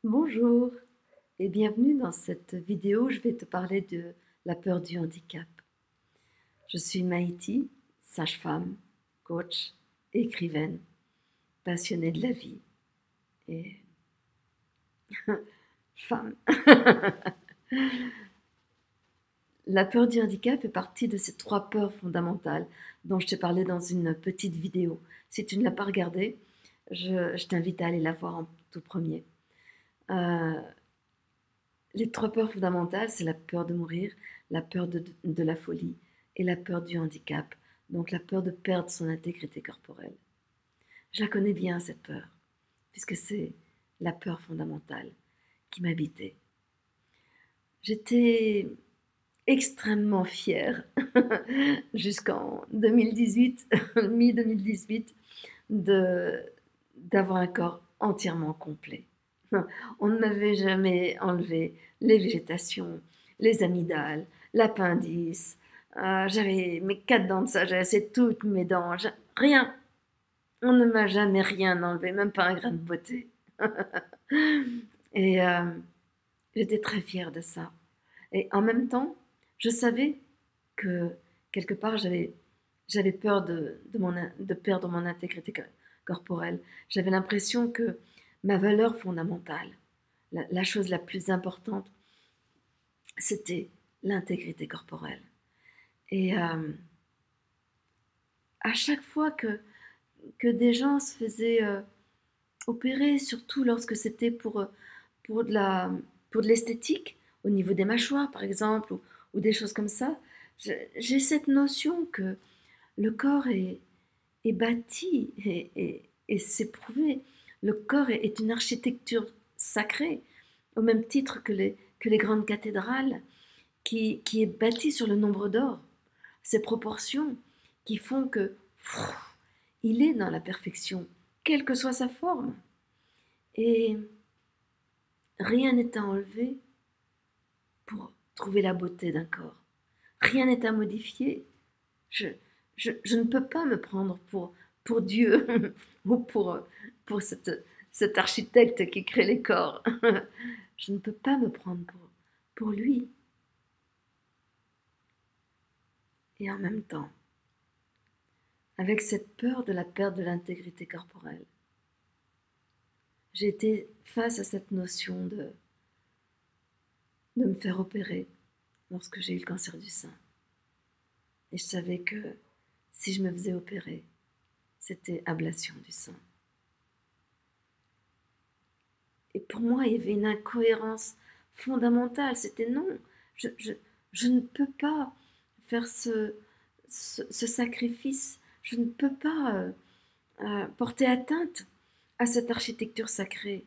Bonjour et bienvenue dans cette vidéo. Je vais te parler de la peur du handicap. Je suis Maïti, sage-femme, coach, écrivaine, passionnée de la vie et femme. La peur du handicap fait partie de ces 3 peurs fondamentales dont je t'ai parlé dans une petite vidéo. Si tu ne l'as pas regardée, je t'invite à aller la voir en tout premier. Les 3 peurs fondamentales, c'est la peur de mourir, la peur de la folie et la peur du handicap, donc la peur de perdre son intégrité corporelle. Je la connais bien, cette peur, puisque c'est la peur fondamentale qui m'habitait. J'étais extrêmement fière, jusqu'en 2018, mi-2018, d'avoir un corps entièrement complet. On ne m'avait jamais enlevé les végétations, les amygdales, l'appendice. J'avais mes 4 dents de sagesse et toutes mes dents. Rien. On ne m'a jamais rien enlevé, même pas un grain de beauté. Et j'étais très fière de ça. Et en même temps, je savais que quelque part, j'avais peur de perdre mon intégrité corporelle. J'avais l'impression que ma valeur fondamentale, la chose la plus importante, c'était l'intégrité corporelle. Et à chaque fois que des gens se faisaient opérer, surtout lorsque c'était pour de la, pour de l'esthétique, au niveau des mâchoires par exemple, ou des choses comme ça, j'ai cette notion que le corps est bâti et c'est prouvé. Le corps est une architecture sacrée, au même titre que les grandes cathédrales, qui est bâtie sur le nombre d'or. Ces proportions qui font que il est dans la perfection, quelle que soit sa forme. Et rien n'est à enlever pour trouver la beauté d'un corps. Rien n'est à modifier. Je, je ne peux pas me prendre pour Dieu ou pour cet architecte qui crée les corps. Je ne peux pas me prendre pour lui. Et en même temps, avec cette peur de la perte de l'intégrité corporelle, j'ai été face à cette notion de me faire opérer lorsque j'ai eu le cancer du sein. Et je savais que si je me faisais opérer, c'était ablation du sein. Et pour moi, il y avait une incohérence fondamentale. C'était non, je, je, je ne peux pas faire ce sacrifice. Je ne peux pas porter atteinte à cette architecture sacrée.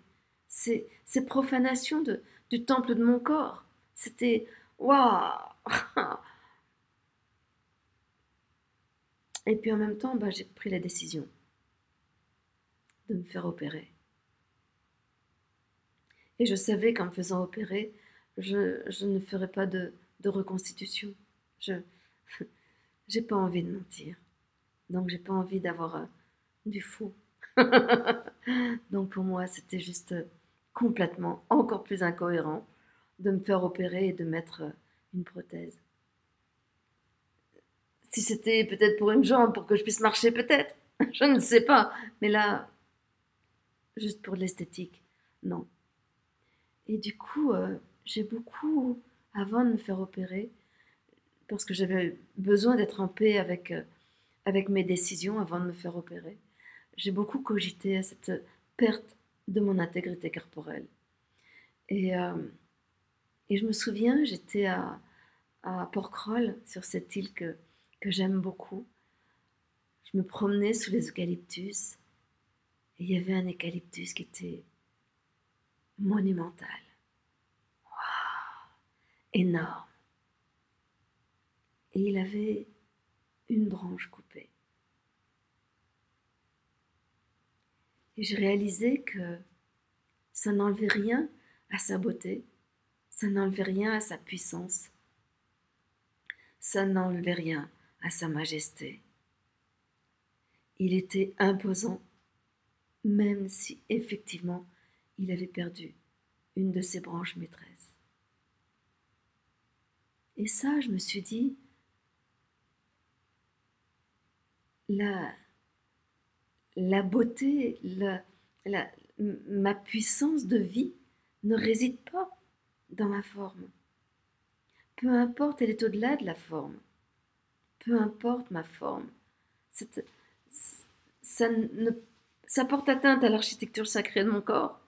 Ces profanations du temple de mon corps. C'était waouh. Et puis en même temps, j'ai pris la décision de me faire opérer. Et je savais qu'en me faisant opérer, je ne ferais pas de reconstitution. Je j'ai pas envie de mentir. Donc j'ai pas envie d'avoir du faux. Donc pour moi, c'était juste complètement encore plus incohérent de me faire opérer et de mettre une prothèse. Si c'était peut-être pour une jambe, pour que je puisse marcher, peut-être. Je ne sais pas. Mais là, juste pour de l'esthétique, non. Et du coup, j'ai beaucoup, avant de me faire opérer, parce que j'avais besoin d'être en paix avec mes décisions avant de me faire opérer, j'ai beaucoup cogité à cette perte de mon intégrité corporelle. Et, euh, et je me souviens, j'étais à Porquerolles, sur cette île que j'aime beaucoup. Je me promenais sous les eucalyptus, et il y avait un eucalyptus qui était monumental, énorme. Et il avait une branche coupée. Et j'ai réalisé que ça n'enlevait rien à sa beauté, ça n'enlevait rien à sa puissance, ça n'enlevait rien à sa majesté. Il était imposant, même si effectivement il avait perdu une de ses branches maîtresses. Et ça, je me suis dit, la, la beauté, la- ma puissance de vie ne réside pas dans ma forme. Peu importe, elle est au-delà de la forme. Peu importe ma forme. C'est- Ça, ne, ça porte atteinte à l'architecture sacrée de mon corps,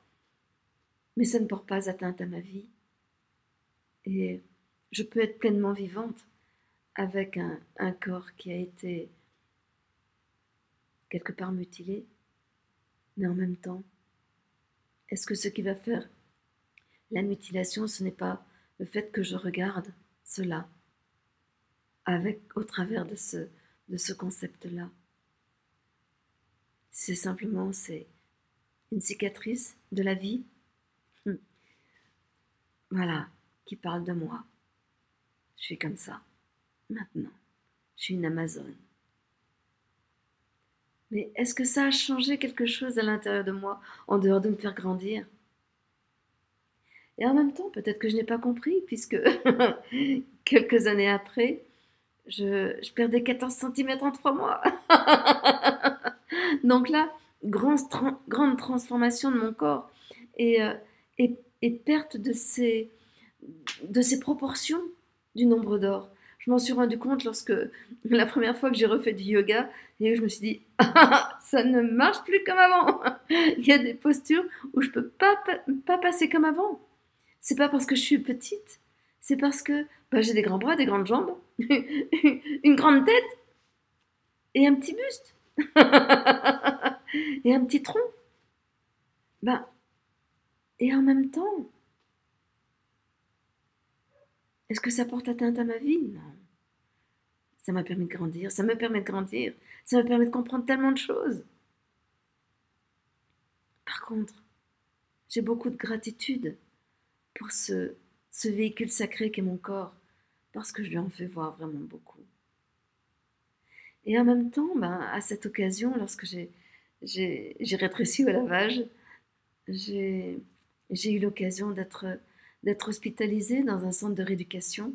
mais ça ne porte pas atteinte à ma vie. Et je peux être pleinement vivante avec un corps qui a été quelque part mutilé, mais en même temps, est-ce que ce qui va faire la mutilation, ce n'est pas le fait que je regarde cela au travers de ce concept-là? C'est une cicatrice de la vie, voilà, qui parle de moi. Je suis comme ça, maintenant. Je suis une Amazone. Mais est-ce que ça a changé quelque chose à l'intérieur de moi, en dehors de me faire grandir? Et en même temps, peut-être que je n'ai pas compris, puisque quelques années après, je perdais 14 centimètres en 3 mois. Donc là, grande transformation de mon corps et, et perte de ses proportions du nombre d'or. Je m'en suis rendu compte lorsque la première fois que j'ai refait du yoga et je me suis dit ah, ça ne marche plus comme avant. Il y a des postures où je peux pas passer comme avant. C'est pas parce que je suis petite, c'est parce que bah, j'ai des grands bras, des grandes jambes, une grande tête et un petit buste et un petit tronc. Ben, et en même temps, est-ce que ça porte atteinte à ma vie? Non. Ça m'a permis de grandir, ça me permet de grandir, ça me permet de comprendre tellement de choses. Par contre, j'ai beaucoup de gratitude pour ce véhicule sacré qu'est mon corps, parce que je lui en fais voir vraiment beaucoup. Et en même temps, ben, à cette occasion, lorsque j'ai rétréci au lavage, j'ai eu l'occasion d'être hospitalisée dans un centre de rééducation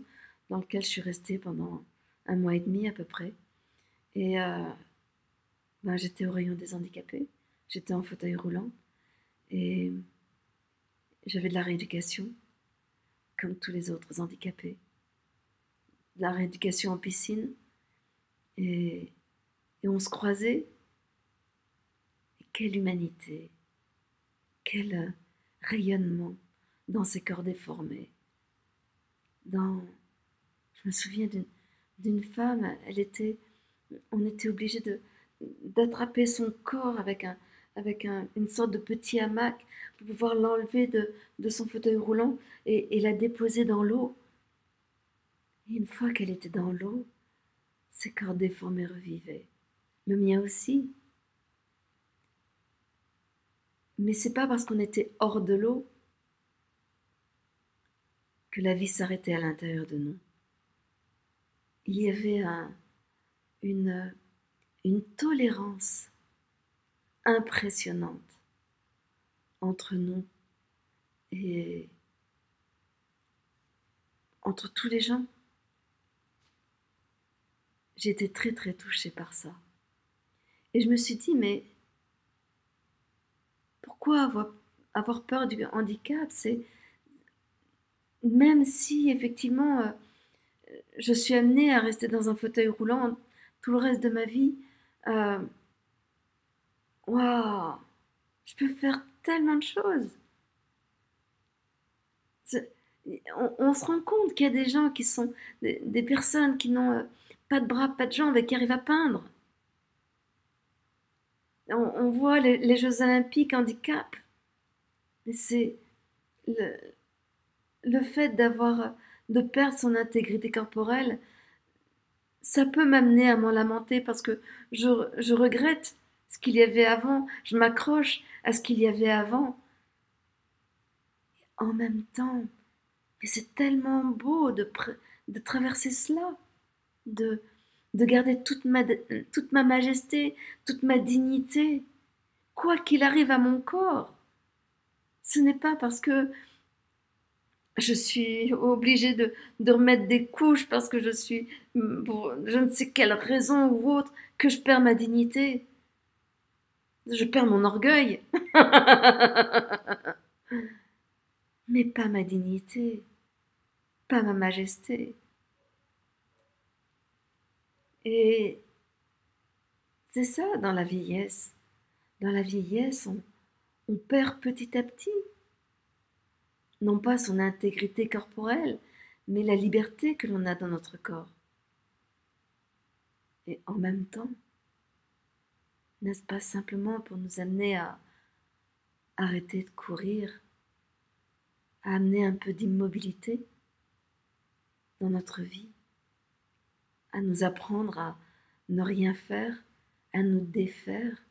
dans lequel je suis restée pendant 1 mois et demi à peu près. Et ben, j'étais au rayon des handicapés, j'étais en fauteuil roulant et j'avais de la rééducation comme tous les autres handicapés. De la rééducation en piscine et, et on se croisait. Et quelle humanité, quel rayonnement dans ces corps déformés. Je me souviens d'une femme, on était obligé d'attraper son corps avec une sorte de petit hamac pour pouvoir l'enlever de son fauteuil roulant et la déposer dans l'eau. Et une fois qu'elle était dans l'eau, ses corps déformés revivaient. Le mien aussi. Mais c'est pas parce qu'on était hors de l'eau que la vie s'arrêtait à l'intérieur de nous. Il y avait une, une tolérance impressionnante entre nous et entre tous les gens. J'ai été très très touchée par ça. Et je me suis dit, mais pourquoi avoir peur du handicap? C'est même si effectivement je suis amenée à rester dans un fauteuil roulant tout le reste de ma vie, euh, waouh, je peux faire tellement de choses. C'est- on se rend compte qu'il y a des gens qui sont des personnes qui n'ont pas de bras, pas de jambes et qui arrivent à peindre. On voit les Jeux Olympiques handicap, mais c'est le, le fait de perdre son intégrité corporelle, ça peut m'amener à m'en lamenter parce que je regrette ce qu'il y avait avant, je m'accroche à ce qu'il y avait avant. En même temps, mais c'est tellement beau de traverser cela, de, de garder toute ma majesté, toute ma dignité, quoi qu'il arrive à mon corps. Ce n'est pas parce que je suis obligée de remettre des couches parce que je suis, pour je ne sais quelle raison ou autre, que je perds ma dignité, je perds mon orgueil, mais pas ma dignité, pas ma majesté. Et c'est ça dans la vieillesse. Dans la vieillesse, on perd petit à petit, non pas son intégrité corporelle, mais la liberté que l'on a dans notre corps. Et en même temps, n'est-ce pas simplement pour nous amener à arrêter de courir, à amener un peu d'immobilité dans notre vie, à nous apprendre à ne rien faire, à nous défaire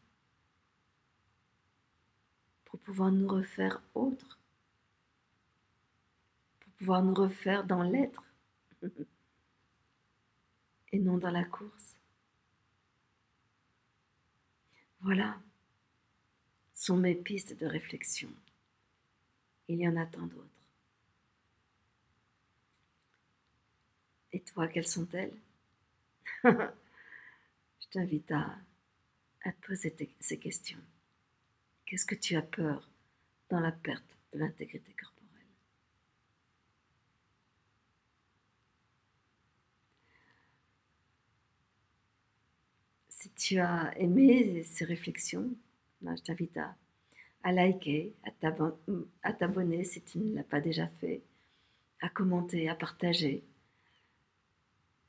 pour pouvoir nous refaire autres, pour pouvoir nous refaire dans l'être et non dans la course. Voilà sont mes pistes de réflexion. Il y en a tant d'autres. Et toi, quelles sont-elles? Je t'invite à te poser ces questions. Qu'est-ce que tu as peur dans la perte de l'intégrité corporelle? Si tu as aimé ces réflexions, je t'invite à liker, à t'abonner si tu ne l'as pas déjà fait, à commenter, à partager.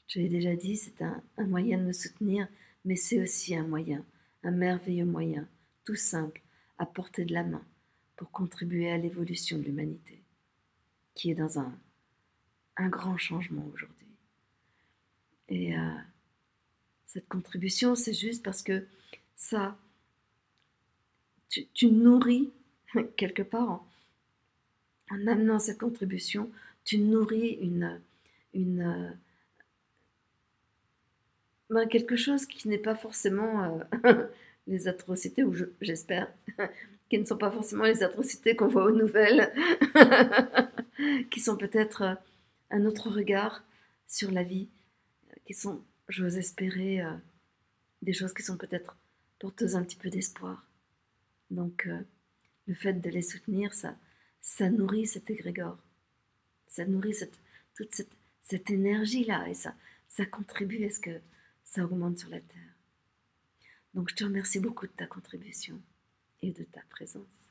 Je l'ai déjà dit, c'est un moyen de me soutenir, mais c'est aussi un moyen, un merveilleux moyen, tout simple, à portée de la main, pour contribuer à l'évolution de l'humanité, qui est dans un grand changement aujourd'hui. Et cette contribution, c'est juste parce que ça, tu nourris, quelque part, en amenant cette contribution, tu nourris quelque chose qui n'est pas forcément les atrocités, ou j'espère, qui ne sont pas forcément les atrocités qu'on voit aux nouvelles, qui sont peut-être un autre regard sur la vie, qui sont, j'ose espérer, des choses qui sont peut-être porteuses un petit peu d'espoir. Donc, le fait de les soutenir, ça nourrit cet égrégore, ça nourrit toute cette énergie-là, et ça contribue à ce que ça augmente sur la Terre. Donc, je te remercie beaucoup de ta contribution et de ta présence.